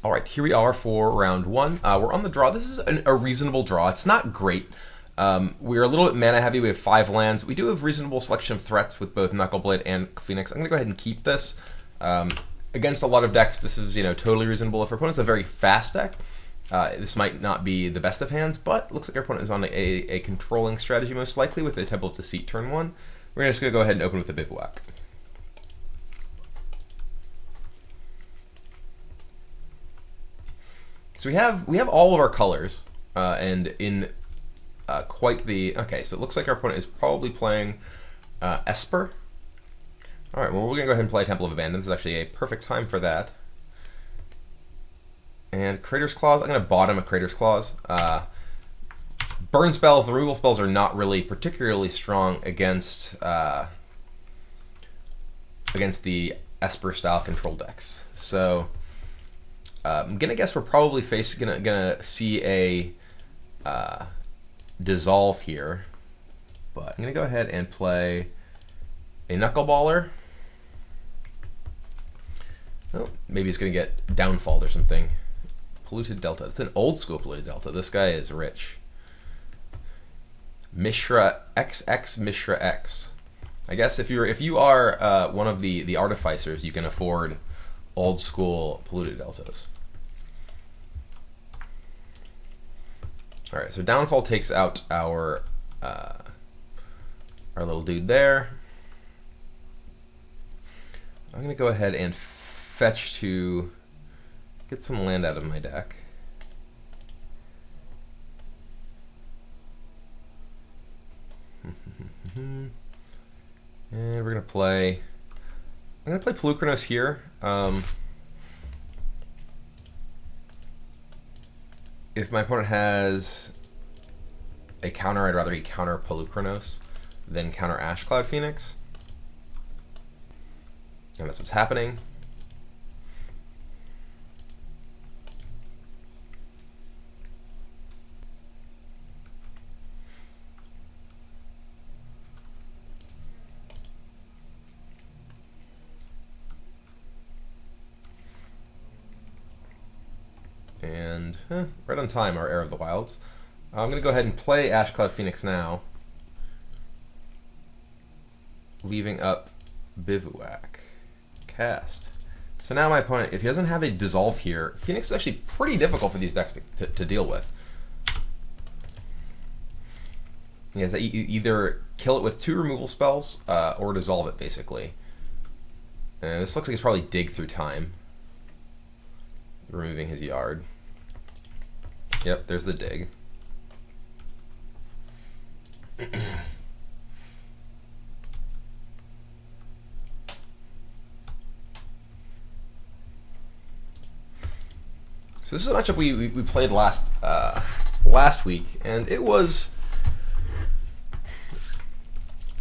All right, here we are for round one. We're on the draw. This is a reasonable draw. It's not great. We're a little bit mana heavy. We have 5 lands. We do have reasonable selection of threats with both Knuckleblade and Phoenix. I'm going to go ahead and keep this. Against a lot of decks, this is totally reasonable. If our opponent's a very fast deck, this might not be the best of hands, but looks like our opponent is on a controlling strategy most likely with a Temple of Deceit turn 1. We're just going to go ahead and open with a Bivouac. So we have all of our colors, and in quite the... Okay, so it looks like our opponent is probably playing Esper. Alright, well we're going to go ahead and play Temple of Abandon. This is actually a perfect time for that. And Crater's Claws, I'm going to bottom a Crater's Claws. Burn spells, the removal spells are not really particularly strong against the Esper-style control decks. So... I'm gonna guess we're probably gonna see a dissolve here, but I'm gonna go ahead and play a Knuckleballer. Oh, maybe he's gonna get downfalled or something. Polluted Delta. It's an old school Polluted Delta. This guy is rich. Mishra XX Mishra X. I guess if you are one of the artificers, you can afford old school Polluted Deltas. Alright, so Downfall takes out our little dude there. I'm going to go ahead and fetch to get some land out of my deck. And we're going to play... I'm going to play Pelucranos here. If my opponent has a counter, I'd rather he counter Pelucranos than counter Ashcloud Phoenix. And that's what's happening. And right on time, our Heir of the Wilds. I'm going to go ahead and play Ashcloud Phoenix now, leaving up Bivouac. Cast. So now my opponent, if he doesn't have a Dissolve here, Phoenix is actually pretty difficult for these decks to deal with. He has to either kill it with 2 removal spells or dissolve it, basically. And this looks like it's probably Dig through time, removing his yard. Yep, there's the dig. So this is a matchup we played last week, and it was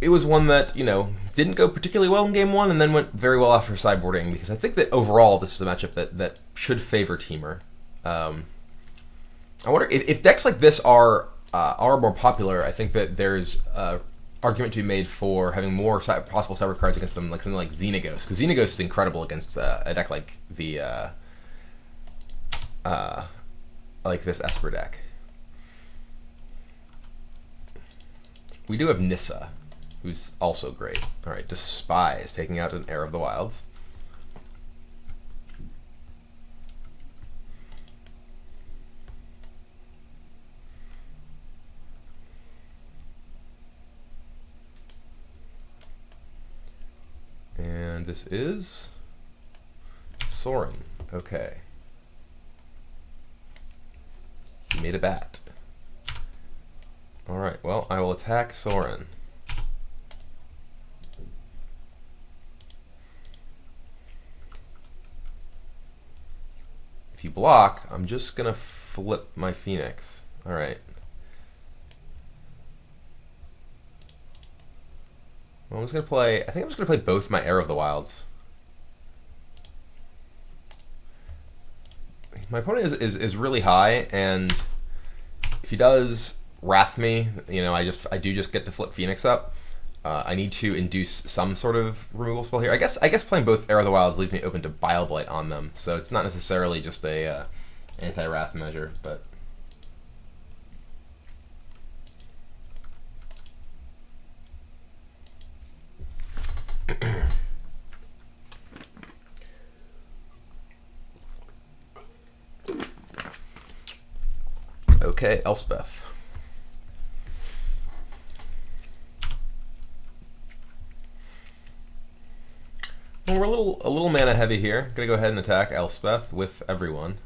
one that didn't go particularly well in game 1, and then went very well after sideboarding, because I think that overall this is a matchup that should favor Temur. I wonder if decks like this are more popular. I think that there's argument to be made for having more possible cyber cards against them, like something like Xenagos, because Xenagos is incredible against a deck like the like this Esper deck. We do have Nissa, who's also great. All right, Despise taking out an Heir of the Wilds. And this is Sorin. Okay. He made a bat. Alright, well, I will attack Sorin. If you block, I'm just gonna flip my Phoenix. Alright. Well, I think I'm just gonna play both my Heir of the Wilds. My opponent is really high, and if he does Wrath me, I do just get to flip Phoenix up. I need to induce some sort of removal spell here. I guess playing both Air of the Wilds leaves me open to Bile Blight on them, so it's not necessarily just a anti-wrath measure, but. Okay, Elspeth. Well, we're a little mana heavy here. Gonna go ahead and attack Elspeth with everyone.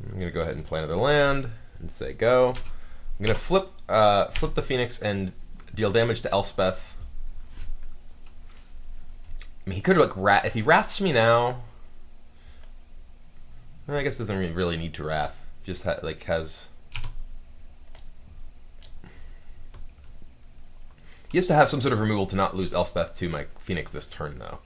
I'm gonna go ahead and play another land and say go. I'm gonna flip the Phoenix and deal damage to Elspeth. I mean, he could like if he wraths me now. I guess doesn't really need to wrath. Just has. He has to have some sort of removal to not lose Elspeth to my Phoenix this turn, though.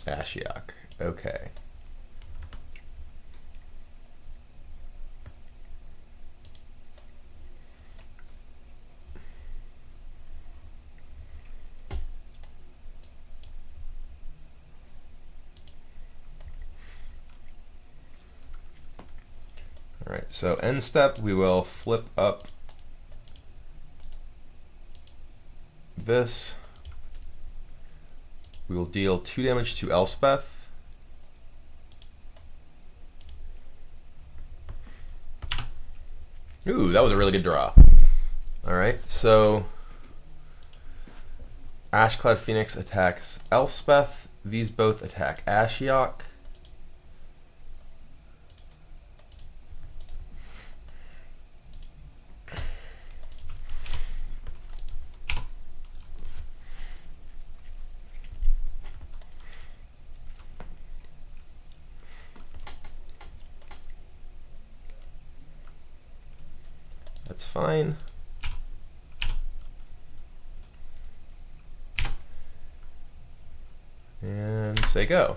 Ashiok. Okay. All right, so end step, we will flip up this. We will deal 2 damage to Elspeth. Ooh, that was a really good draw. All right, so Ashclad Phoenix attacks Elspeth. These both attack Ashiok. That's fine. And say go.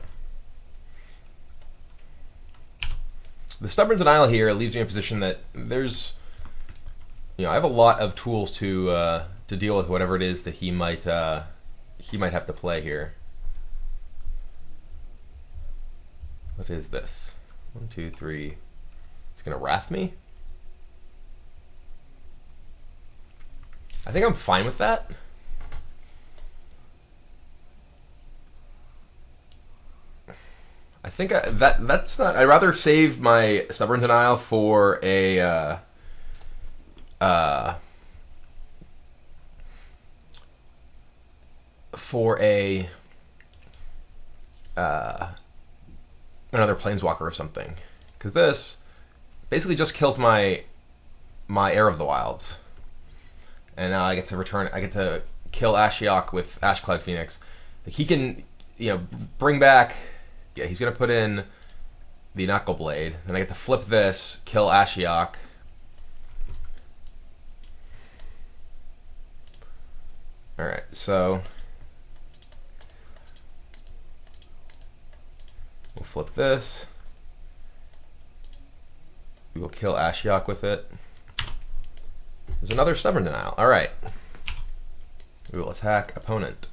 The Stubborn Denial here leaves me in a position that there's, I have a lot of tools to deal with whatever it is that he might have to play here. What is this? 1, 2, 3. He's gonna wrath me? I think I'm fine with that. I think that's not. I'd rather save my Stubborn Denial for a another Planeswalker or something, because this basically just kills my Heir of the Wilds. And now I get to return. I get to kill Ashiok with Ashclad Phoenix. Like he can, bring back. Yeah, he's gonna put in the Knuckle Blade. Then I get to flip this, kill Ashiok. All right, so we'll flip this. We will kill Ashiok with it. There's another Stubborn Denial. All right. We will attack opponent.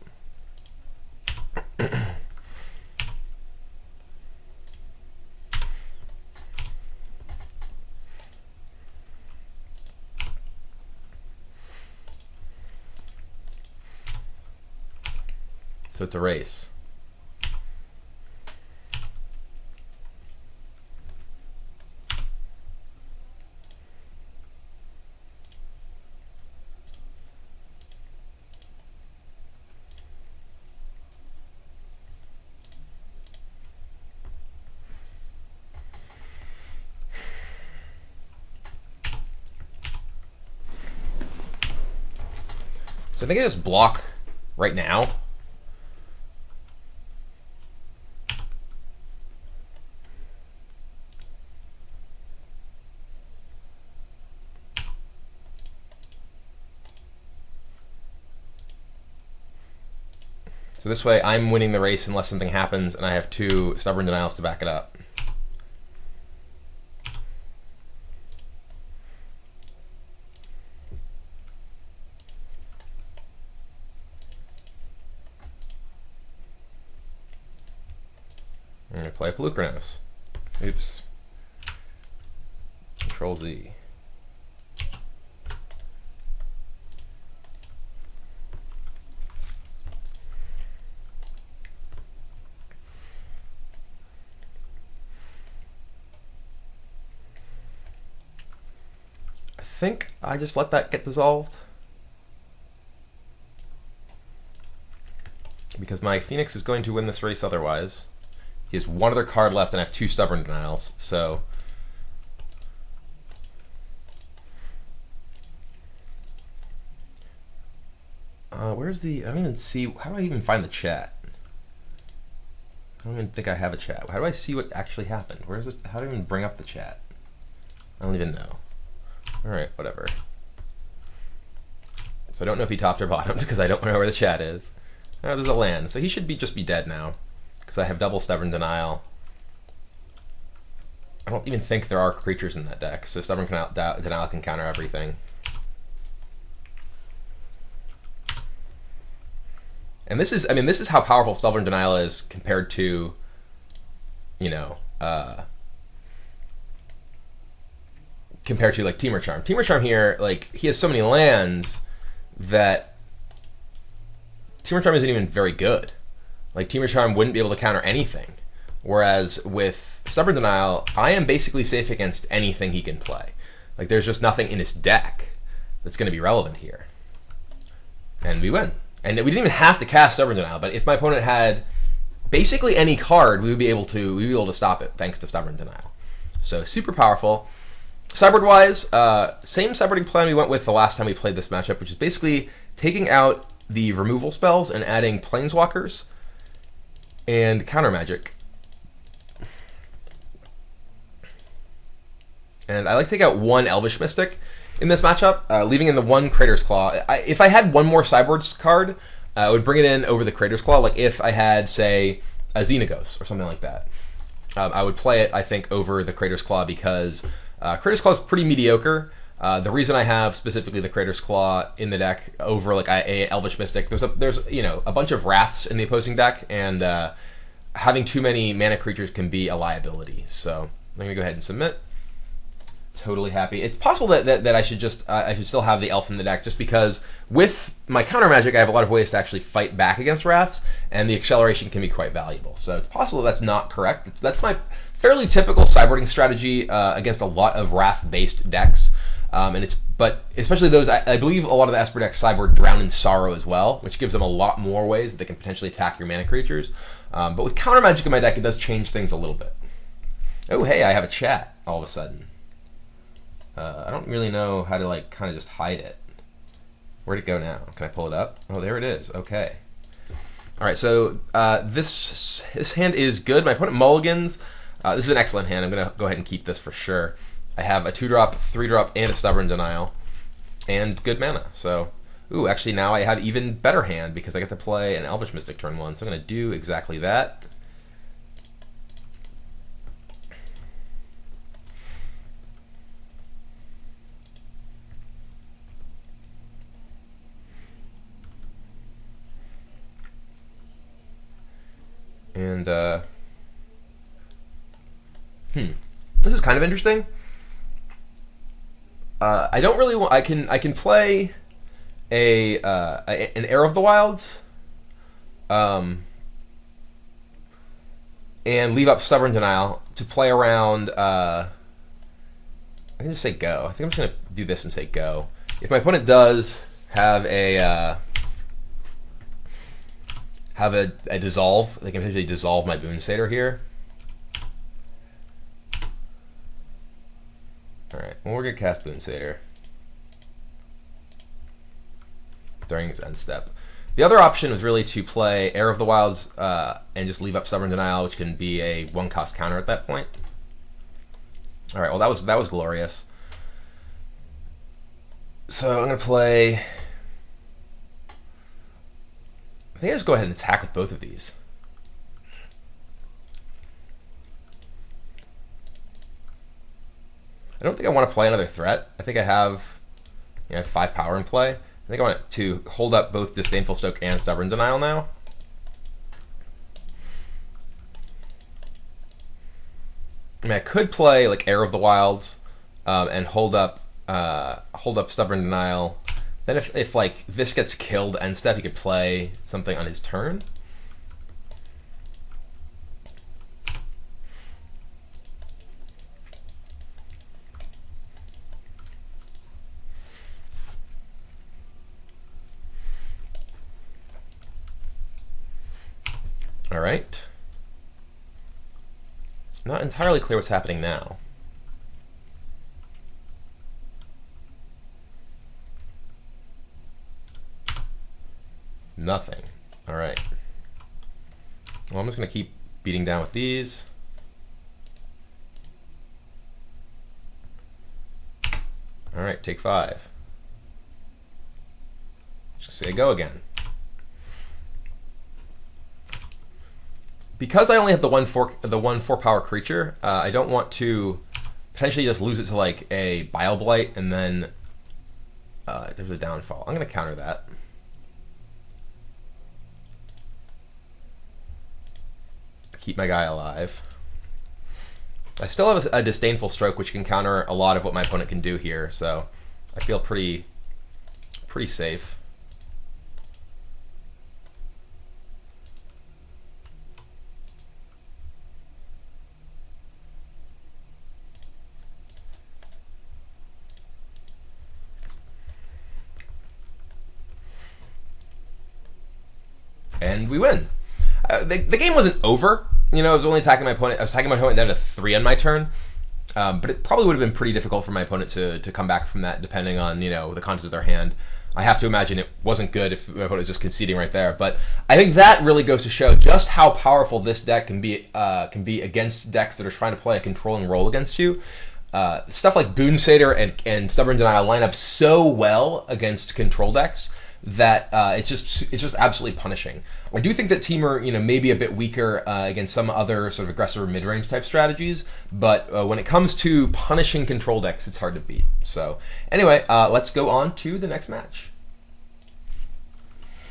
So it's a race. So I think I just block right now. So this way I'm winning the race unless something happens, and I have 2 stubborn denials to back it up. I'm going to play Pelucranos. Oops. Control Z. I think I just let that get dissolved, because my Phoenix is going to win this race otherwise. He has 1 other card left, and I have 2 stubborn denials, so where's the... I don't even see... How do I even find the chat? I don't even think I have a chat. How do I see what actually happened? Where's it? How do I even bring up the chat? I don't even know. Alright, whatever. So I don't know if he topped or bottomed, because I don't know where the chat is. Oh, there's a land, so he should just be dead now, because I have double stubborn denial. I don't even think there are creatures in that deck, so stubborn denial can counter everything. And this is, I mean, this is how powerful stubborn denial is compared to, you know, compared to like Temur Charm. Temur Charm here, like, he has so many lands that Temur Charm isn't even very good. Like, Temur Charm wouldn't be able to counter anything. Whereas with Stubborn Denial, I am basically safe against anything he can play. Like, there's just nothing in his deck that's going to be relevant here. And we win. And we didn't even have to cast Stubborn Denial, but if my opponent had basically any card, we would be able to stop it thanks to Stubborn Denial. So super powerful. Sideboard-wise, same sideboarding plan we went with the last time we played this matchup, which is basically taking out the removal spells and adding Planeswalkers and Counter Magic. And I like to take out 1 Elvish Mystic in this matchup, leaving in the 1 Crater's Claw. If I had 1 more sideboards card, I would bring it in over the Crater's Claw. Like if I had, say, a Xenagos or something like that, I would play it, I think, over the Crater's Claw, because Crater's Claw is pretty mediocre. The reason I have specifically the Crater's Claw in the deck over like a Elvish Mystic, there's you know, a bunch of Wraths in the opposing deck, and having too many mana creatures can be a liability. So I'm gonna go ahead and submit. Totally happy. It's possible that I should just I should still have the Elf in the deck, just because with my Counter Magic I have a lot of ways to actually fight back against Wraths, and the acceleration can be quite valuable. So it's possible that's not correct. That's my fairly typical sideboarding strategy against a lot of Wrath-based decks. But especially those, I believe a lot of the Esper decks sideboard Drown in Sorrow as well, which gives them a lot more ways that they can potentially attack your mana creatures. But with Counter Magic in my deck, it does change things a little bit. Oh, hey, I have a chat all of a sudden. I don't really know how to like kind of just hide it. Where'd it go now? Can I pull it up? Oh, there it is. Okay. All right, so this hand is good. My opponent mulligans. This is an excellent hand. I'm going to go ahead and keep this for sure. I have a 2-drop, 3-drop, and a Stubborn Denial, and good mana. So, ooh, actually now I have even better hand because I get to play an Elvish Mystic turn 1. So I'm going to do exactly that. And, this is kind of interesting. I don't really want. I can play an Heir of the Wilds, and leave up Stubborn Denial to play around. I can just say go. I think I'm just gonna do this and say go. If my opponent does have a dissolve, they can potentially dissolve my Boon Satyr here. Alright, well, we're going to cast Boon Satyr. during his end step. The other option was really to play Heir of the Wilds and just leave up Stubborn Denial, which can be a 1-cost counter at that point. All right, well that was glorious. So I'm gonna play. I think I just go ahead and attack with both of these. I don't think I want to play another threat. I think I have 5 power in play. I think I want to hold up both Disdainful Stoke and Stubborn Denial now. I mean, I could play like Heir of the Wilds and hold up Stubborn Denial. Then if like this gets killed end step, he could play something on his turn. All right. Not entirely clear what's happening now. Nothing. All right. Well, I'm just going to keep beating down with these. All right, take 5. Just say go again. Because I only have the one 4-power creature, I don't want to potentially just lose it to like a Bile Blight and then there's a downfall. I'm going to counter that. Keep my guy alive. I still have a Disdainful Stroke, which can counter a lot of what my opponent can do here, so I feel pretty safe. And we win. The game wasn't over. I was only attacking my opponent. I was attacking my opponent down to 3 on my turn. But it probably would have been pretty difficult for my opponent to come back from that, depending on the contents of their hand. I have to imagine it wasn't good if my opponent was just conceding right there. But I think that really goes to show just how powerful this deck can be against decks that are trying to play a controlling role against you. Stuff like Boon Satyr and Stubborn Denial line up so well against control decks that it's just absolutely punishing. I do think that Temur, may be a bit weaker against some other sort of aggressive mid-range type strategies, but when it comes to punishing control decks, it's hard to beat. So anyway, let's go on to the next match.